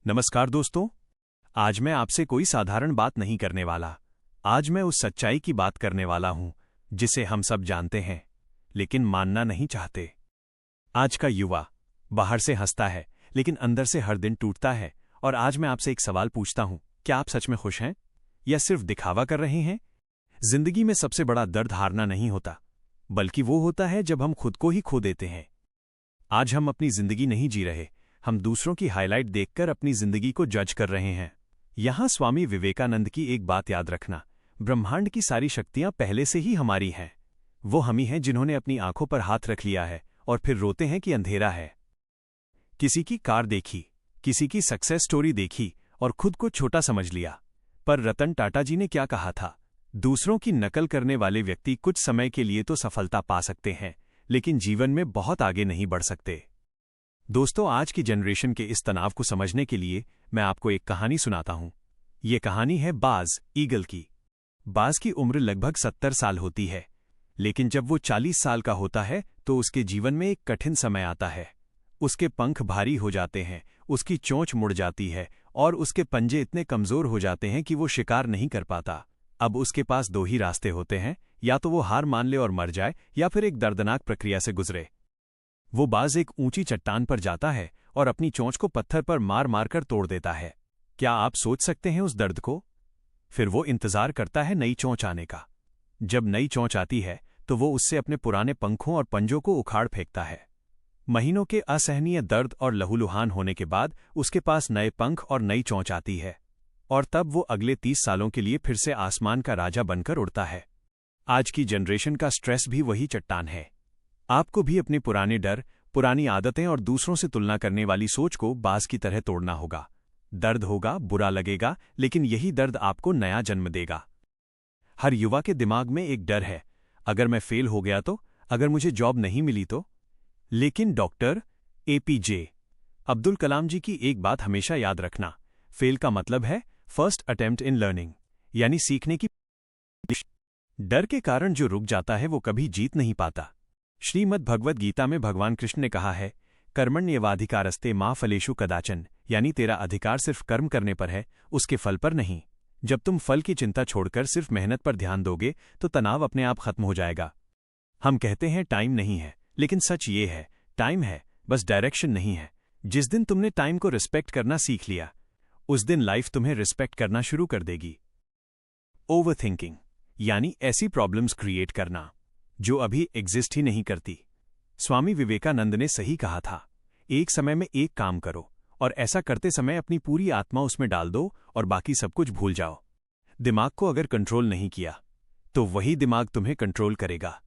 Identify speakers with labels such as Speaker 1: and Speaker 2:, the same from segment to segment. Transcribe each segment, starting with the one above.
Speaker 1: नमस्कार दोस्तों। आज मैं आपसे कोई साधारण बात नहीं करने वाला। आज मैं उस सच्चाई की बात करने वाला हूं जिसे हम सब जानते हैं लेकिन मानना नहीं चाहते। आज का युवा बाहर से हंसता है लेकिन अंदर से हर दिन टूटता है। और आज मैं आपसे एक सवाल पूछता हूं, क्या आप सच में खुश हैं या सिर्फ दिखावा कर रहे हैं? जिंदगी में सबसे बड़ा दर्द हारना नहीं होता, बल्कि वो होता है जब हम खुद को ही खो देते हैं। आज हम अपनी जिंदगी नहीं जी रहे, हम दूसरों की हाइलाइट देखकर अपनी जिंदगी को जज कर रहे हैं। यहां स्वामी विवेकानंद की एक बात याद रखना, ब्रह्मांड की सारी शक्तियां पहले से ही हमारी हैं। वो हम ही हैं जिन्होंने अपनी आंखों पर हाथ रख लिया है और फिर रोते हैं कि अंधेरा है। किसी की कार देखी, किसी की सक्सेस स्टोरी देखी और खुद को छोटा समझ लिया। पर रतन टाटा जी ने क्या कहा था? दूसरों की नकल करने वाले व्यक्ति कुछ समय के लिए तो सफलता पा सकते हैं, लेकिन जीवन में बहुत आगे नहीं बढ़ सकते। दोस्तों, आज की जनरेशन के इस तनाव को समझने के लिए मैं आपको एक कहानी सुनाता हूं। ये कहानी है बाज ईगल की। बाज की उम्र लगभग 70 साल होती है, लेकिन जब वो 40 साल का होता है तो उसके जीवन में एक कठिन समय आता है। उसके पंख भारी हो जाते हैं, उसकी चोंच मुड़ जाती है और उसके पंजे इतने कमजोर हो जाते हैं कि वो शिकार नहीं कर पाता। अब उसके पास दो ही रास्ते होते हैं, या तो वो हार मान ले और मर जाए या फिर एक दर्दनाक प्रक्रिया से गुजरे। वो बाज एक ऊंची चट्टान पर जाता है और अपनी चोंच को पत्थर पर मार मारकर तोड़ देता है। क्या आप सोच सकते हैं उस दर्द को? फिर वो इंतजार करता है नई चोंच आने का। जब नई चोंच आती है तो वो उससे अपने पुराने पंखों और पंजों को उखाड़ फेंकता है। महीनों के असहनीय दर्द और लहूलुहान होने के बाद उसके पास नए पंख और नई चोंच आती है, और तब वो अगले 30 सालों के लिए फिर से आसमान का राजा बनकर उड़ता है। आज की जनरेशन का स्ट्रेस भी वही चट्टान है। आपको भी अपने पुराने डर, पुरानी आदतें और दूसरों से तुलना करने वाली सोच को बाज की तरह तोड़ना होगा। दर्द होगा, बुरा लगेगा, लेकिन यही दर्द आपको नया जन्म देगा। हर युवा के दिमाग में एक डर है, अगर मैं फेल हो गया तो, अगर मुझे जॉब नहीं मिली तो। लेकिन डॉक्टर APJ अब्दुल कलाम जी की एक बात हमेशा याद रखना, फेल का मतलब है फर्स्ट अटेम्प्ट इन लर्निंग, यानी सीखने की। डर के कारण जो रुक जाता है वो कभी जीत नहीं पाता। श्रीमद् भगवद गीता में भगवान कृष्ण ने कहा है, कर्मण्येवाधिकारस्ते मा फलेषु कदाचन, यानी तेरा अधिकार सिर्फ कर्म करने पर है, उसके फल पर नहीं। जब तुम फल की चिंता छोड़कर सिर्फ मेहनत पर ध्यान दोगे तो तनाव अपने आप खत्म हो जाएगा। हम कहते हैं टाइम नहीं है, लेकिन सच ये है, टाइम है, बस डायरेक्शन नहीं है। जिस दिन तुमने टाइम को रिस्पेक्ट करना सीख लिया, उस दिन लाइफ तुम्हें रिस्पेक्ट करना शुरू कर देगी। ओवरथिंकिंग, यानी ऐसी प्रॉब्लम्स क्रिएट करना जो अभी एग्जिस्ट ही नहीं करती। स्वामी विवेकानंद ने सही कहा था, एक समय में एक काम करो और ऐसा करते समय अपनी पूरी आत्मा उसमें डाल दो और बाकी सब कुछ भूल जाओ। दिमाग को अगर कंट्रोल नहीं किया तो वही दिमाग तुम्हें कंट्रोल करेगा।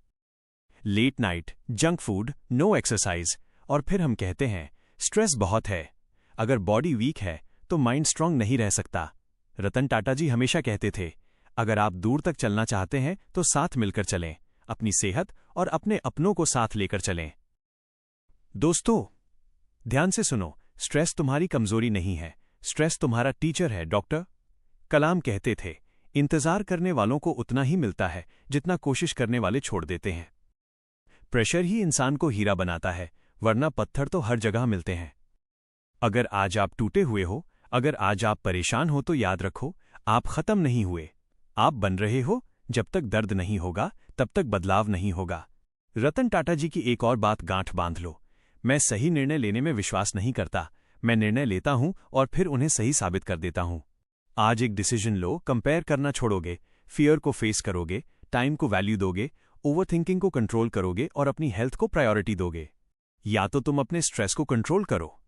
Speaker 1: Late night, junk food, no exercise, और फिर हम कहते हैं स्ट्रेस बहुत है। अगर बॉडी वीक है तो माइंड स्ट्रांग नहीं रह सकता। रतन टाटा जी हमेशा कहते थे, अगर आप दूर तक चलना चाहते हैं तो साथ मिलकर चलें, अपनी सेहत और अपने अपनों को साथ लेकर चलें। दोस्तों, ध्यान से सुनो, स्ट्रेस तुम्हारी कमजोरी नहीं है, स्ट्रेस तुम्हारा टीचर है। डॉक्टर कलाम कहते थे, इंतजार करने वालों को उतना ही मिलता है जितना कोशिश करने वाले छोड़ देते हैं। प्रेशर ही इंसान को हीरा बनाता है, वरना पत्थर तो हर जगह मिलते हैं। अगर आज आप टूटे हुए हो, अगर आज आप परेशान हो, तो याद रखो, आप खत्म नहीं हुए, आप बन रहे हो। जब तक दर्द नहीं होगा तब तक बदलाव नहीं होगा। रतन टाटा जी की एक और बात गांठ बांध लो, मैं सही निर्णय लेने में विश्वास नहीं करता, मैं निर्णय लेता हूं और फिर उन्हें सही साबित कर देता हूं। आज एक डिसीजन लो, कंपेयर करना छोड़ोगे, फियर को फेस करोगे, टाइम को वैल्यू दोगे, ओवरथिंकिंग को कंट्रोल करोगे और अपनी हेल्थ को प्रायोरिटी दोगे। या तो तुम अपने स्ट्रेस को कंट्रोल करो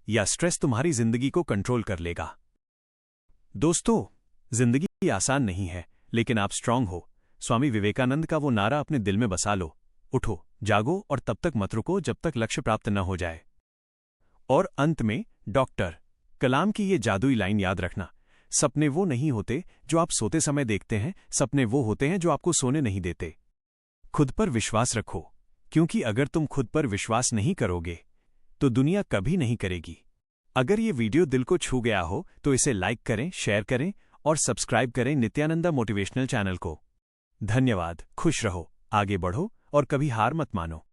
Speaker 1: या स्ट्रेस तुम्हारी जिंदगी को कंट्रोल कर लेगा। दोस्तों, जिंदगी आसान नहीं है, लेकिन आप स्ट्रांग हो। स्वामी विवेकानंद का वो नारा अपने दिल में बसा लो, उठो, जागो और तब तक मत रुको जब तक लक्ष्य प्राप्त न हो जाए। और अंत में डॉक्टर कलाम की ये जादुई लाइन याद रखना, सपने वो नहीं होते जो आप सोते समय देखते हैं, सपने वो होते हैं जो आपको सोने नहीं देते। खुद पर विश्वास रखो, क्योंकि अगर तुम खुद पर विश्वास नहीं करोगे तो दुनिया कभी नहीं करेगी। अगर ये वीडियो दिल को छू गया हो तो इसे लाइक करें, शेयर करें और सब्सक्राइब करें नित्यानंदा मोटिवेशनल चैनल को। धन्यवाद। खुश रहो, आगे बढ़ो और कभी हार मत मानो।